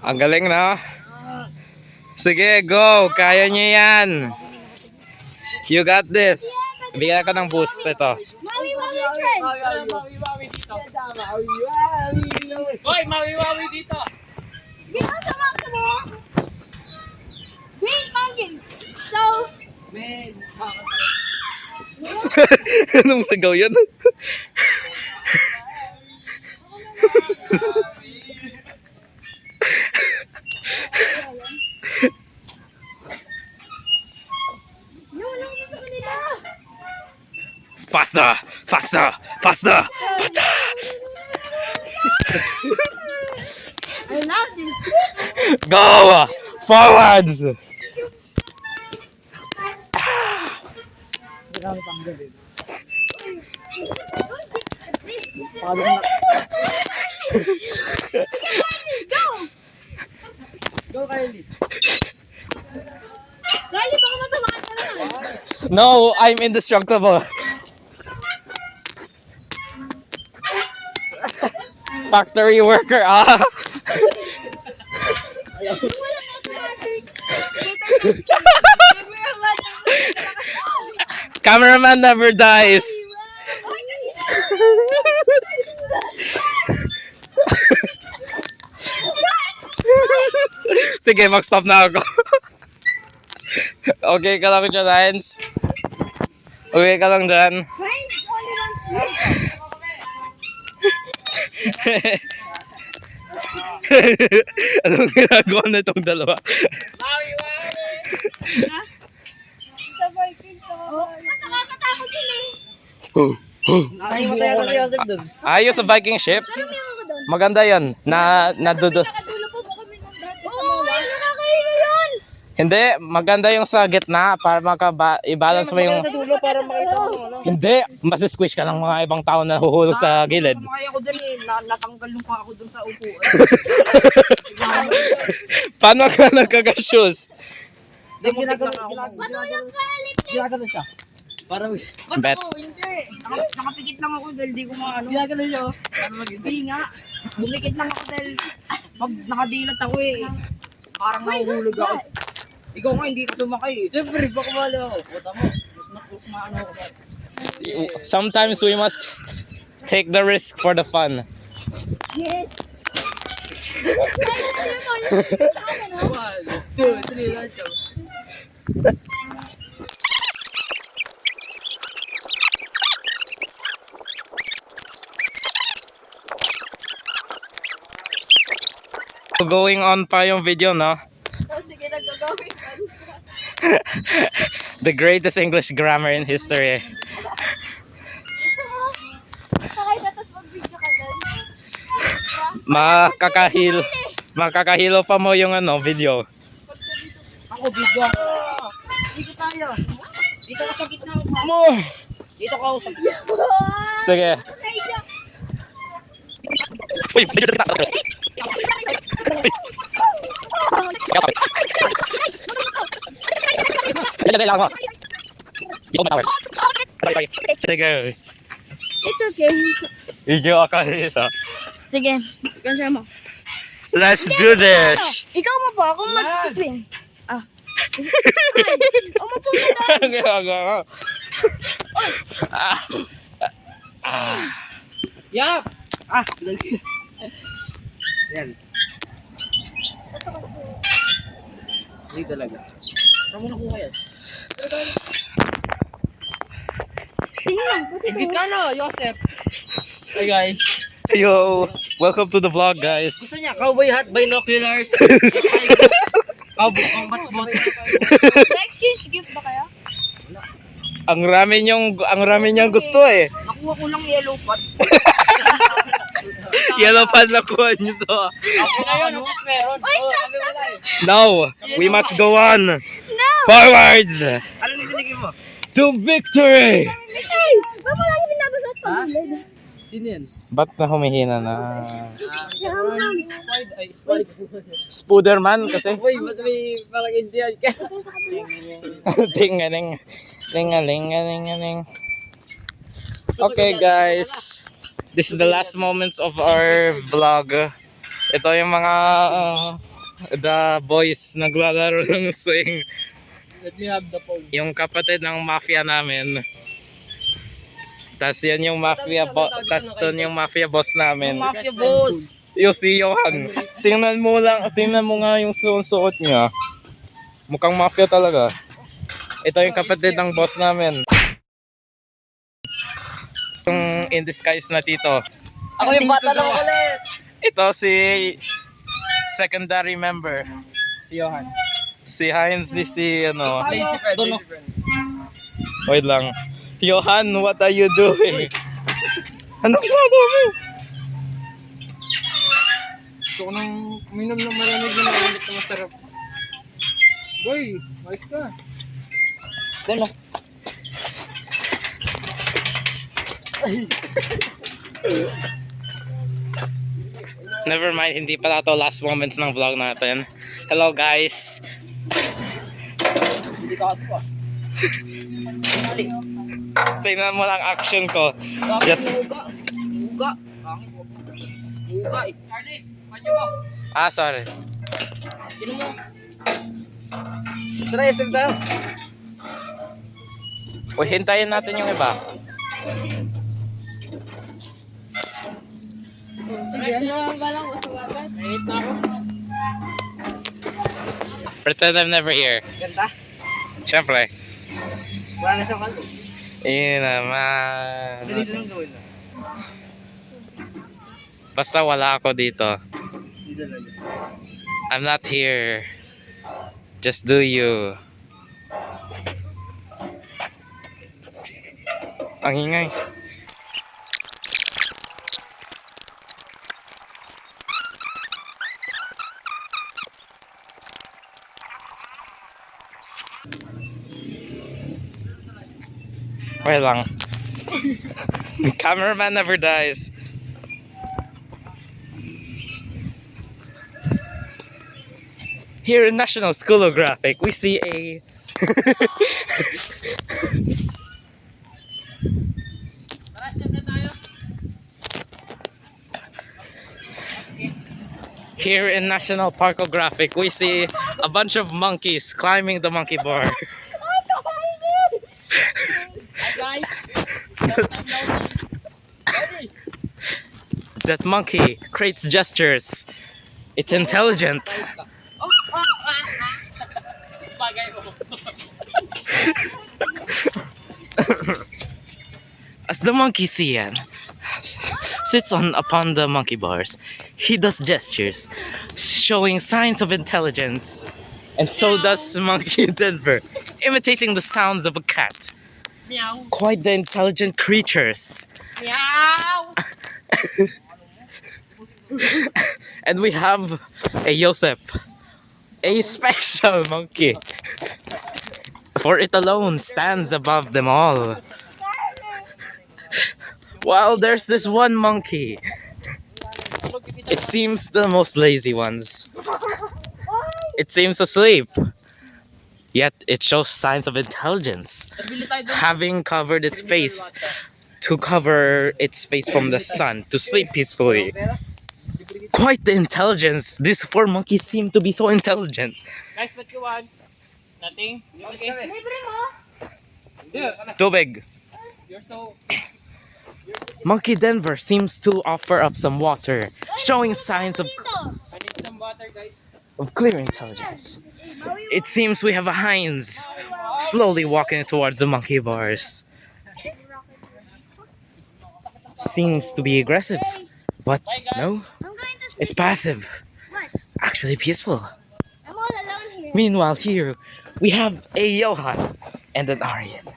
Ang galing na. Sige, go. Kaya niyo yan. You got this. Bigyan ka ng boost. Ito. Mawi-wawi dito. Hoy, mawi-wawi dito. Ginawa sa mga mo. Green pumpkins. So, Anong sigaw yan? wala ko sa kanila. Faster! Faster! Faster! Faster! I love this. Go! Forwards! Go, Kylie. Kylie, baka matamaan ka naman. No, I'm indestructible. Factory worker, ah! Cameraman never dies. Sige, mag-stop na ako. Okay ka lang dyan, Hines? Okay ka lang dyan? Friends, only one Anong ginagawa na itong dalawa? sa boyfriend ko. Mas nakakatakot yun eh. Nakahimatay ako si Joseph dun. Ayos sa Viking ship. Ano meron ko doon? Maganda yan. Nadudo. Nakadulo po kami nung dati sa mga. Ay, nakakahiyo yun. Hindi, maganda yung sa gitna para i-balance mo yung... Sa dulo para makita mo ano. Hindi, mas-squish ka ng mga ibang tao na huhulog sa gilid. Sumakay ako dun eh. Natanggal yung pa ako dun sa upuan. Paano ka nagkaga-shoes? Hindi, ginagawa ako. Matulog ka, lip. Ginagawa siya. Para mag... Bet. Hindi. Nakapikit lang ako dahil di ko maano. Ginagawa siya. Para mag... Hindi nga. Bumikit lang ako dahil pag nakadilat ako eh. Parang nahuhulog ako. Ikaw nga hindi ka sumakay eh. Siyempre, baka mali ako. Puta mo. Mas maano ako. Sometimes we must take the risk for the fun. Yes. 1, 2, 3, let's go. Going on pa yung video, no? Sige, nagagawin ka. The greatest English grammar in history. Sakay ka, tapos mag-video ka doon. Makakahilo pa mo yung video. Ako, video ako. Dito tayo. Dito ka sa gitna. Mo! Dito ka sa gitna. Sige. Uy, medyo dito. Sige. It's okay. Video ako dito. Sige, ganyan mo. Let's do this! Ikaw mo pa, ako mag-swing. Umupo ka doon. Anong ginagawa mo? Yup! Dali. Yan. Hindi talaga. Saan mo nakuha yan? Sige lang, puti Ibig ka no, Joseph. Hey guys. Yo! Welcome to the vlog, guys. Gusto niya, cowboy hat, binoculars. Cowboy, combat. Exchange gift ba kaya? Ang rami niyang gusto eh. Nakuha ko lang yellow pot. Yellow pad na kuha niyo to. Ako na yun, mas meron. Oy, stop! No! We must go on! No! Forwards! Ano yung binigay mo? To victory! Ay! Ba't wala yung binabasat pa? Sino yan? Ba't na humihina na? Yum-yum. Spooderman kasi. Uy, mas may parang Indian ka. Tingaling. Tingaling. Okay guys, this is the last moments of our vlog. Ito yung mga the boys naglalaro ng swing. Let me have the phone. Yung kapatid ng mafia namin. Tas yan yung mafia tas doon yung mafia boss namin. Mafia boss. Yung si Johan. Tingnan mo nga yung suot niya. Mukhang mafia talaga. Ito yung kapatid ng boss namin. Yung in disguise na tito. Ako yung bata lang ulit. Ito si secondary member. Si Johan. Si Heinz, si ano. Lazy friend. Wait lang. Johan, what are you doing? Anong ginagawa mo? Gusto ko nang uminom ng malamig na masarap. Boy, mais ka. Gano'n. Never mind, hindi pala to last moments ng vlog natin. Hello guys. Hindi ka ako. Tingnan mo lang action ko. Just Uga. Uga. Uga. Charlie, panyo mo. sorry. Sino mo? Tara, Esther tayo. Uy, hintayin natin yung iba. Sige, ano ba lang usawagan? Mainit na ako. Pretend I'm never here. Ganda. Siyempre. Wala na siyang kaldo. Yun naman. Dali lang gawin na. Basta wala ako dito. Hindi talaga. I'm not here. Just do you. Ang ingay. Wait lang. The cameraman never dies. Here in National School of Graphic, we see a Tara, step na tayo. Here in National Parkographic, we see a bunch of monkeys climbing the monkey bar. Hi, guys. That monkey creates gestures. It's intelligent. Bagay mo. As the monkey Cian sits upon the monkey bars, he does gestures, showing signs of intelligence. And so does Monkey Denver, imitating the sounds of a cat. Meow. Quite the intelligent creatures. Meow. And we have a Joseph, a special monkey. For it alone stands above them all. While there's this one monkey, it seems the most lazy ones. It seems asleep. Yet it shows signs of intelligence, having covered its face to cover its face from the sun to sleep peacefully. Quite the intelligence. These four monkeys seem to be so intelligent. Guys, what you want? Nothing? Okay. Libre mo? Tubig. You're so... Monkey Denver seems to offer up some water, showing signs of I need some water, guys. clear intelligence. It seems we have a Heinz slowly walking towards the monkey bars. Seems to be aggressive, but no, I'm going to it's passive. What? Actually peaceful. I'm all alone here. Meanwhile, here we have a Johan and an Aryan.